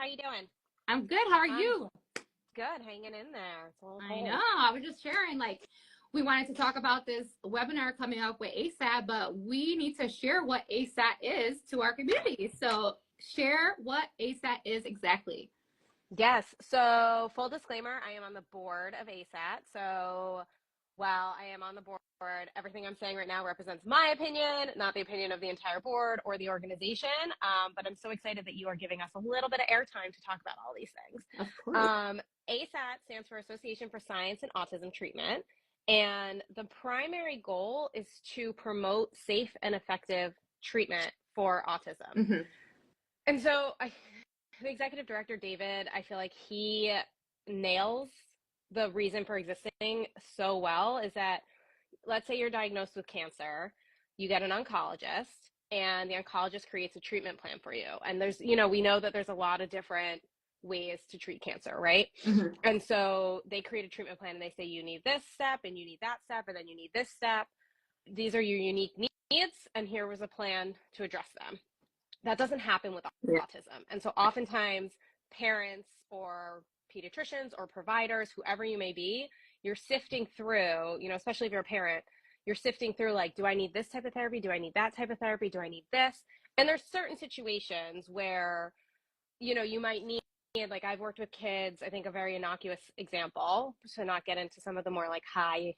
How you doing? I'm good. How are you? Good, hanging in there. It's a little I cold. know. I was just sharing, like, we wanted to talk about this webinar coming up with ASAT, but we need to share what ASAT is to our community. So share what ASAT is exactly. Yes. So full disclaimer, I am on the board of ASAT. So while I am on the board, everything I'm saying right now represents my opinion, not the opinion of the entire board or the organization. But I'm so excited that you are giving us a little bit of airtime to talk about all these things. Of course. ASAT stands for Association for Science and Autism Treatment. And the primary goal is to promote safe and effective treatment for autism. Mm-hmm. And so the executive director, David, I feel like he nails the reason for existing so well. Is that, let's say you're diagnosed with cancer, you get an oncologist, and the oncologist creates a treatment plan for you. And there's, we know that there's a lot of different ways to treat cancer, right? Mm-hmm. And so they create a treatment plan and they say, you need this step and you need that step, and then you need this step. These are your unique needs, and here was a plan to address them. That doesn't happen with autism. And so oftentimes parents or pediatricians or providers, whoever you may be, you're sifting through, especially if you're a parent, you're sifting through, like, do I need this type of therapy? Do I need that type of therapy? Do I need this? And there's certain situations where, you might need, like, I've worked with kids, I think a very innocuous example, to not get into some of the more like high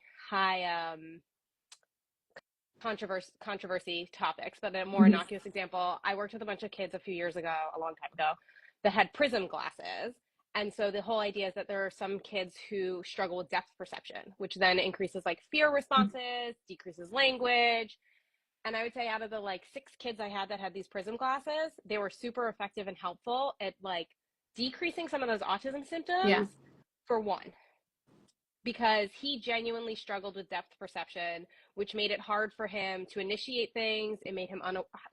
controversy topics, but a more innocuous example, I worked with a bunch of kids a long time ago, that had prism glasses. And so the whole idea is that there are some kids who struggle with depth perception, which then increases like fear responses, decreases language. And I would say out of the like 6 kids I had that had these prism glasses, they were super effective and helpful at like decreasing some of those autism symptoms for one. Because he genuinely struggled with depth perception, which made it hard for him to initiate things. It made him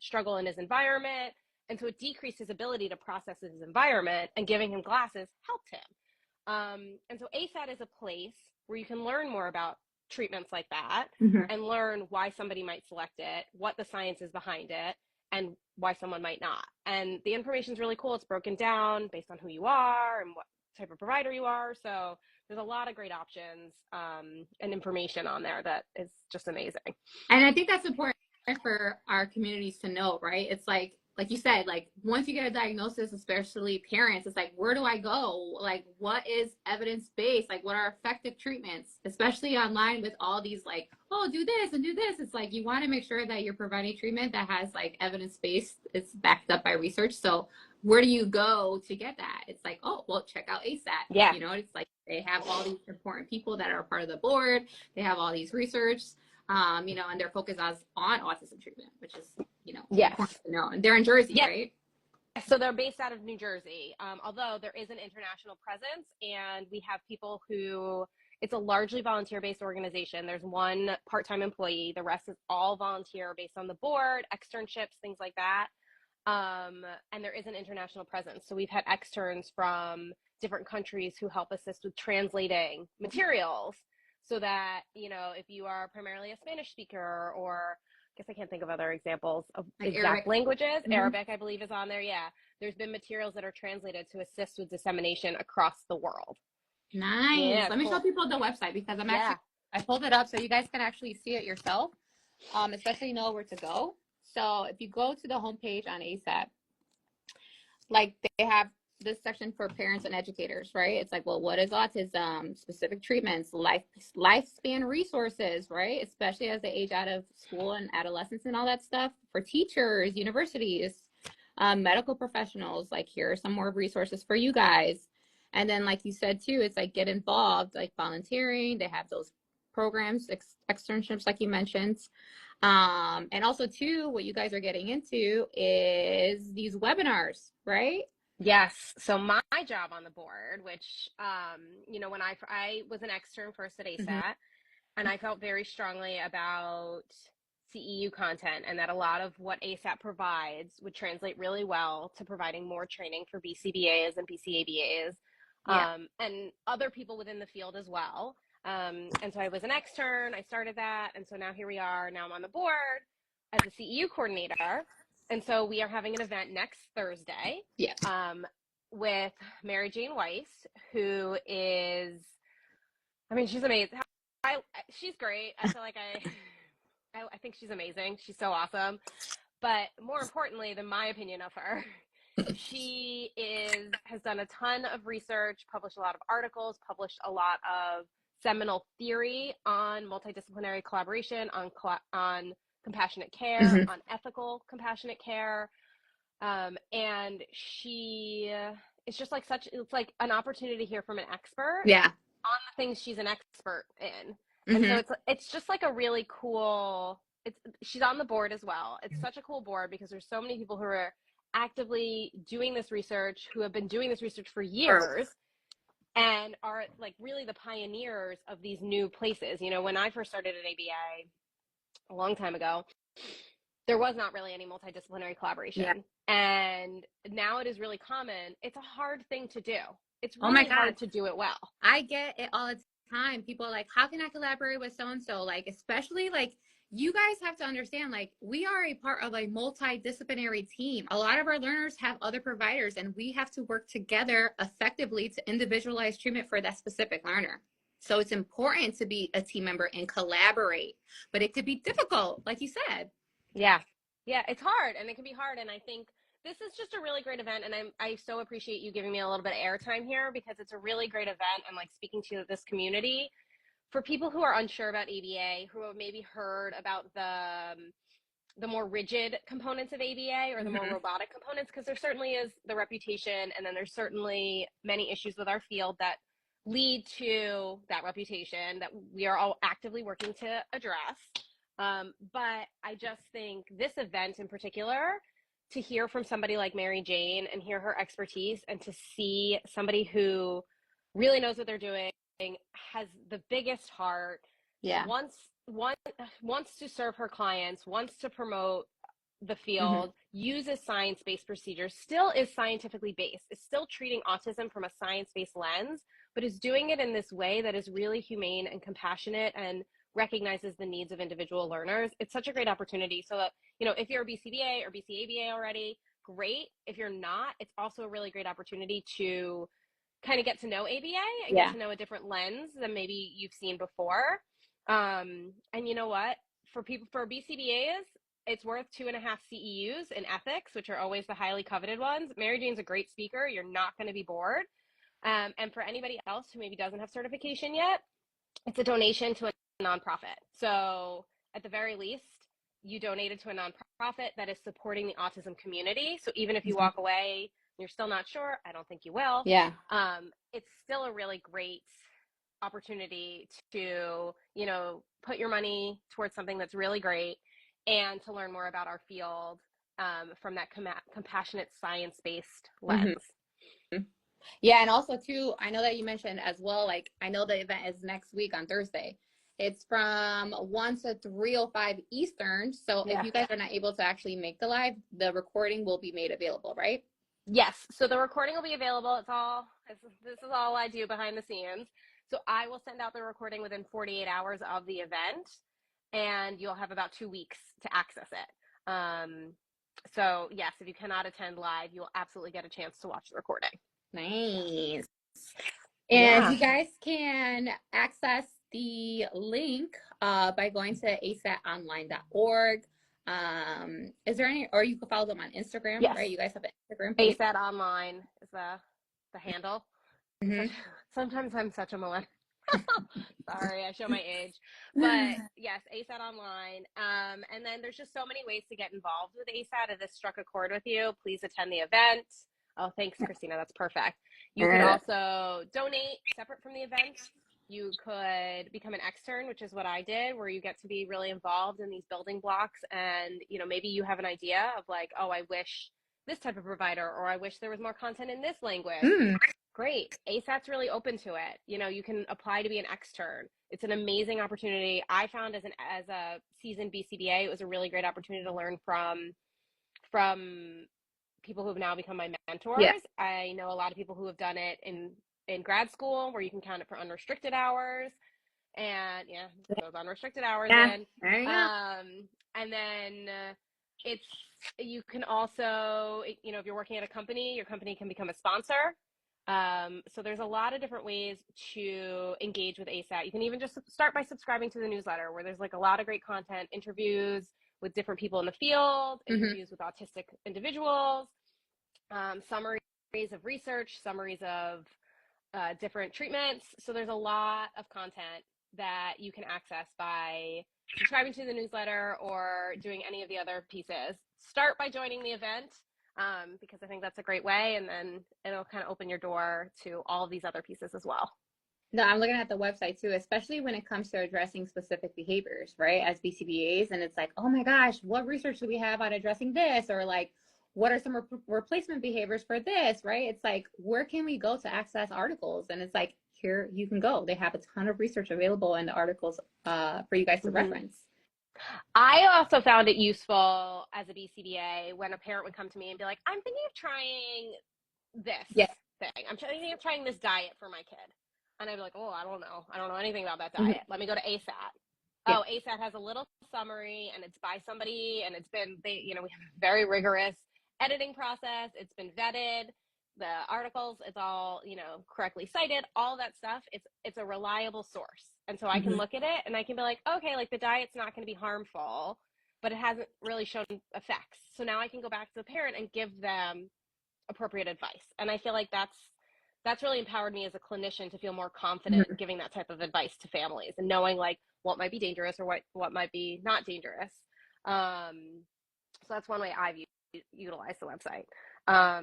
struggle in his environment. And so it decreased his ability to process his environment, and giving him glasses helped him. And so ASAT is a place where you can learn more about treatments like that, and learn why somebody might select it, what the science is behind it, and why someone might not. And the information is really cool. It's broken down based on who you are and what type of provider you are. So there's a lot of great options and information on there that is just amazing. And I think that's important for our communities to know, right? It's like you said, like, once you get a diagnosis, especially parents, it's like, where do I go? Like, what is evidence-based? Like, what are effective treatments, especially online with all these, like, oh, do this and do this. It's like, you want to make sure that you're providing treatment that has like evidence-based, it's backed up by research. So where do you go to get that? It's like, oh, well, check out ASAT. Yeah. It's like they have all these important people that are part of the board. They have all these research, and their focus is on autism treatment, which is, important to know. And they're in Jersey, right? So they're based out of New Jersey, although there is an international presence, and we have people who, it's a largely volunteer-based organization. There's one part-time employee. The rest is all volunteer based on the board, externships, things like that. And there is an international presence. So we've had externs from different countries who help assist with translating materials, so that, if you are primarily a Spanish speaker, or I guess I can't think of other examples of like exact Arabic languages. Arabic, I believe, is on there. Yeah. There's been materials that are translated to assist with dissemination across the world. Nice. Yeah, Let me show people the website, because I pulled it up so you guys can actually see it yourself, especially know where to go. So if you go to the homepage on ASAT, like, they have this section for parents and educators, right? It's like, well, what is autism, specific treatments, lifespan resources, right? Especially as they age out of school and adolescence and all that stuff, for teachers, universities, medical professionals. Like, here are some more resources for you guys. And then, like you said too, it's like, get involved, like volunteering. They have those programs, externships, like you mentioned. And also too, what you guys are getting into is these webinars, right? Yes. So my job on the board, which, when I was an extern first at ASAT, and I felt very strongly about CEU content, and that a lot of what ASAT provides would translate really well to providing more training for BCBAs and BCABAs, and other people within the field as well. And so I was an extern, I started that. And so now here we are, now I'm on the board as a CEU coordinator. And so we are having an event next Thursday. with Mary Jane Weiss, who is, I mean, she's amazing. She's great. I feel like I think she's amazing. She's so awesome. But more importantly than my opinion of her, she has done a ton of research, published a lot of articles, published a lot of seminal theory on multidisciplinary collaboration, on compassionate care, on ethical compassionate care. And she it's just like it's like an opportunity to hear from an expert on the things she's an expert in. And so it's just like a really cool, she's on the board as well. It's such a cool board because there's so many people who are actively doing this research, who have been doing this research for years and are like really the pioneers of these new places. You know, when I first started at ABA a long time ago, there was not really any multidisciplinary collaboration. And now it is really common. It's a hard thing to do. It's really hard to do it well. I get it all the time. People are like, how can I collaborate with so-and-so? Like, especially like, you guys have to understand, like, we are a part of a multidisciplinary team. A lot of our learners have other providers, and we have to work together effectively to individualize treatment for that specific learner. So it's important to be a team member and collaborate, but it could be difficult, like you said. Yeah, it's hard, and it can be hard. And I think this is just a really great event, and I so appreciate you giving me a little bit of airtime here because it's a really great event, and like speaking to this community. For people who are unsure about ABA, who have maybe heard about the more rigid components of ABA or the more robotic components, because there certainly is the reputation, and then there's certainly many issues with our field that lead to that reputation that we are all actively working to address. But I just think this event in particular, to hear from somebody like Mary Jane and hear her expertise, and to see somebody who really knows what they're doing, has the biggest heart, wants to serve her clients, wants to promote the field, uses science-based procedures, still is scientifically based, is still treating autism from a science-based lens, but is doing it in this way that is really humane and compassionate and recognizes the needs of individual learners. It's such a great opportunity. So that, you know, if you're a BCBA or BCABA already, great. If you're not, it's also a really great opportunity to kind of get to know ABA and get to know a different lens than maybe you've seen before. And you know what? For BCBAs, it's worth 2.5 CEUs in ethics, which are always the highly coveted ones. Mary Jane's a great speaker. You're not going to be bored. And for anybody else who maybe doesn't have certification yet, it's a donation to a nonprofit. So at the very least, you donated to a nonprofit that is supporting the autism community. So even if you walk away, you're still not sure, I don't think you will. It's still a really great opportunity to, you know, put your money towards something that's really great and to learn more about our field from that compassionate science-based lens. Yeah, and also too, I know that you mentioned as well, like, I know the event is next week on Thursday. It's from 1 to 3:05 Eastern. So if you guys are not able to actually make the live, the recording will be made available, right? Yes. So the recording will be available. This is all I do behind the scenes. So I will send out the recording within 48 hours of the event, and you'll have about 2 weeks to access it. So yes, if you cannot attend live, you'll absolutely get a chance to watch the recording. Nice. And you guys can access the link by going to asatonline.org. Is there any, or you can follow them on Instagram, right? You guys have an Instagram page? ASAT Online is the handle. Sometimes I'm such a millennial. Sorry, I show my age. But yes, ASAT Online. And then there's just so many ways to get involved with ASAT. If this struck a chord with you, please attend the event. Oh, thanks, Christina. That's perfect. You could also donate separate from the event. You could become an extern, which is what I did, where you get to be really involved in these building blocks. And, you know, maybe you have an idea of like, oh, I wish this type of provider, or I wish there was more content in this language. Great. ASAT's really open to it. You know, you can apply to be an extern. It's an amazing opportunity. I found as a seasoned BCBA, it was a really great opportunity to learn from people who have now become my mentors. I know a lot of people who have done it in grad school, where you can count it for unrestricted hours, and those unrestricted hours in. There you go. And then it's you can also, you know, if you're working at a company, your company can become a sponsor. So there's a lot of different ways to engage with ASAT. You can even just start by subscribing to the newsletter, where there's like a lot of great content, interviews with different people in the field, interviews with autistic individuals, summaries of research, summaries of different treatments. So there's a lot of content that you can access by subscribing to the newsletter or doing any of the other pieces. Start by joining the event, because I think that's a great way, and then it'll kind of open your door to all of these other pieces as well. No, I'm looking at the website too, especially when it comes to addressing specific behaviors, right? As BCBAs, and it's like, oh my gosh, what research do we have on addressing this? Or like, what are some replacement behaviors for this, right? It's like, where can we go to access articles? And it's like, here you can go. They have a ton of research available in the articles for you guys to reference. I also found it useful as a BCBA when a parent would come to me and be like, I'm thinking of trying this thing. I'm thinking of trying this diet for my kid. And I'd be like, oh, I don't know anything about that diet. Let me go to ASAT. Oh, ASAT has a little summary, and it's by somebody, and it's been, we have a very rigorous editing process. It's been vetted. The articles, it's all, correctly cited, all that stuff. It's a reliable source. And so I can look at it and I can be like, okay, like the diet's not going to be harmful, but it hasn't really shown effects. So now I can go back to the parent and give them appropriate advice. And I feel like that's really empowered me as a clinician to feel more confident in giving that type of advice to families and knowing like what might be dangerous or what might be not dangerous. So that's one way I've utilized the website. I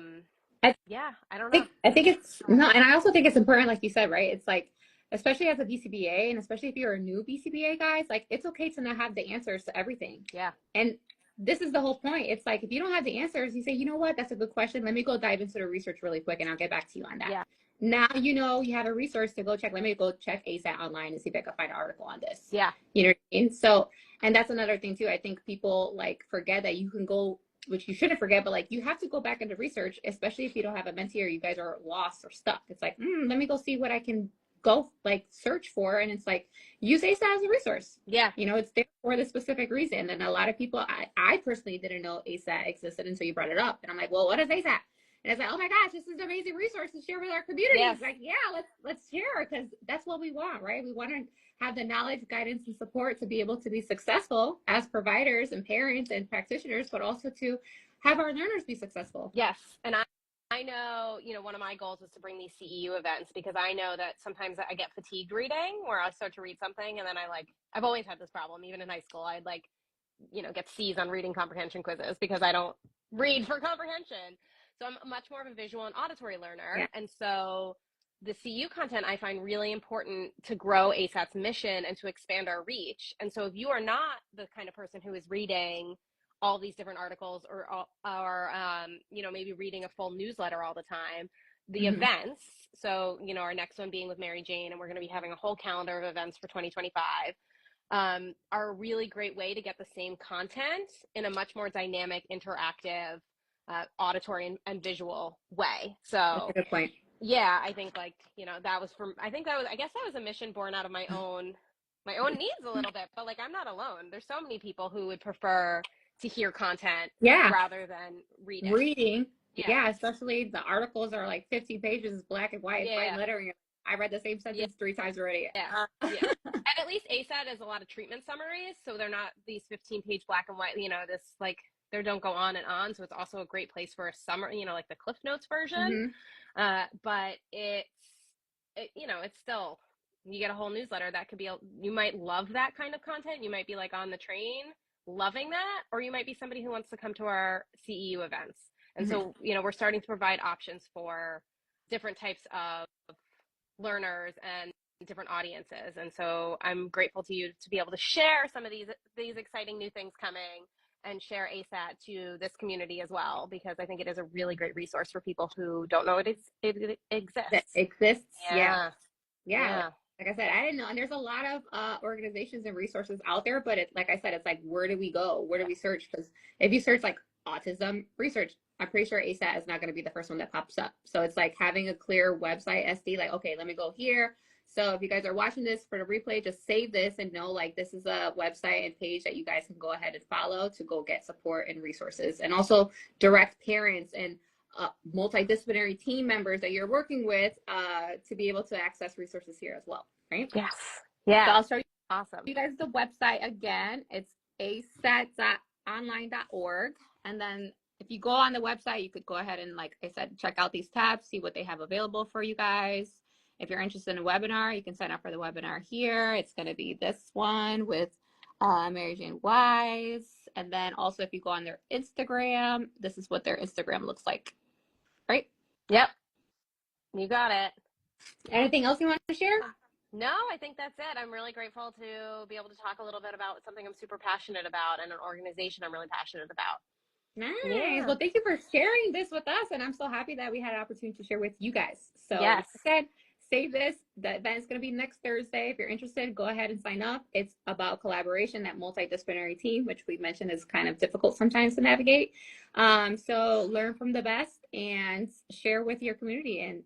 don't know. I think it's no, and I also think it's important, like you said, right? It's like, especially as a BCBA, and especially if you're a new BCBA, guys, like it's okay to not have the answers to everything. Yeah. And this is the whole point. It's like, if you don't have the answers, you say, you know what, that's a good question. Let me go dive into the research really quick and I'll get back to you on that. Yeah. Now, you have a resource to go check. Let me go check ASAT online and see if I can find an article on this. Yeah. You know what I mean? So, and that's another thing too. I think people like forget that you can go, which you shouldn't forget, but like you have to go back into research, especially if you don't have a mentee or you guys are lost or stuck. It's like, let me go see what I can go like search for. And it's like, use ASAT as a resource. Yeah. It's there for the specific reason. And a lot of people, I personally didn't know ASAT existed until you brought it up. And I'm like, well, what is ASAT? And it's like, oh my gosh, this is an amazing resource to share with our community. Yes. It's like, yeah, let's share, because that's what we want, right? We want to have the knowledge, guidance, and support to be able to be successful as providers and parents and practitioners, but also to have our learners be successful. Yes. And I know, one of my goals was to bring these CEU events, because I know that sometimes I get fatigued reading, where I start to read something and then I've always had this problem. Even in high school, I'd get C's on reading comprehension quizzes because I don't read for comprehension. So I'm much more of a visual and auditory learner. Yeah. And so the CEU content I find really important to grow ASAT's mission and to expand our reach. And so if you are not the kind of person who is reading all these different articles or maybe reading a full newsletter all the time, the events, so, our next one being with Mary Jane, and we're going to be having a whole calendar of events for 2025, are a really great way to get the same content in a much more dynamic, interactive, auditory and visual way. So that's a good point. Yeah, I think I guess that was a mission born out of my own needs a little bit, but I'm not alone. There's so many people who would prefer to hear content rather than reading. Yeah, especially the articles are like 50 pages, black and white, fine lettering. I read the same sentence 3 times already. And at least ASAT has a lot of treatment summaries, so they're not these 15-page black and white, they don't go on and on. So it's also a great place for a summary, like the Cliff Notes version. But it's still, you get a whole newsletter that could be, you might love that kind of content. You might be on the train loving that, or you might be somebody who wants to come to our CEU events. And so, we're starting to provide options for different types of learners and different audiences. And so I'm grateful to you to be able to share some of these exciting new things coming and share ASAT to this community as well, because I think it is a really great resource for people who don't know it exists. It exists. Yeah. Like I said, I didn't know. And there's a lot of organizations and resources out there, but like I said, it's like, where do we go? Where do we search? Because if you search like autism research, I'm pretty sure ASAT is not going to be the first one that pops up. So it's like having a clear website, SD, like, okay, let me go here So if you guys are watching this for the replay, just save this and know like this is a website and page that you guys can go ahead and follow to go get support and resources, and also direct parents and multidisciplinary team members that you're working with to be able to access resources here as well, right? Yes. Yeah. So I'll show you, awesome. you guys the website again. It's asat.online.org. And then if you go on the website, you could go ahead and, like I said, check out these tabs, see what they have available for you guys. If you're interested in a webinar, you can sign up for the webinar here. It's going to be this one with Mary Jane Weiss. And then also if you go on their Instagram, this is what their Instagram looks like, right? Yep. You got it. Anything else you want to share? No, I think that's it. I'm really grateful to be able to talk a little bit about something I'm super passionate about and an organization I'm really passionate about. Nice. Yeah. Well, thank you for sharing this with us. And I'm so happy that we had an opportunity to share with you guys. So yes. Like I said, save this. The event is going to be next Thursday. If you're interested, go ahead and sign up. It's about collaboration, that multidisciplinary team, which we mentioned is kind of difficult sometimes to navigate. So learn from the best and share with your community. And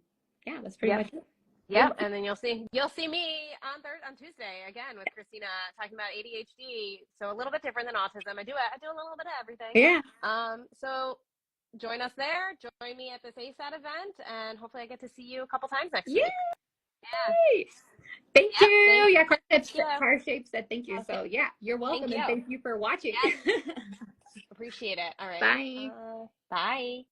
yeah, that's pretty much it. Yep, and then you'll see me on Tuesday again with Christina talking about ADHD. So a little bit different than autism. I do a little bit of everything. Yeah. So join us there. Join me at this ASAT event, and hopefully I get to see you a couple times next week. Yeah. Thank you. Yeah, Car Shape said thank you. So yeah, you're welcome, and thank you for watching. Yes. Appreciate it. All right. Bye. Bye.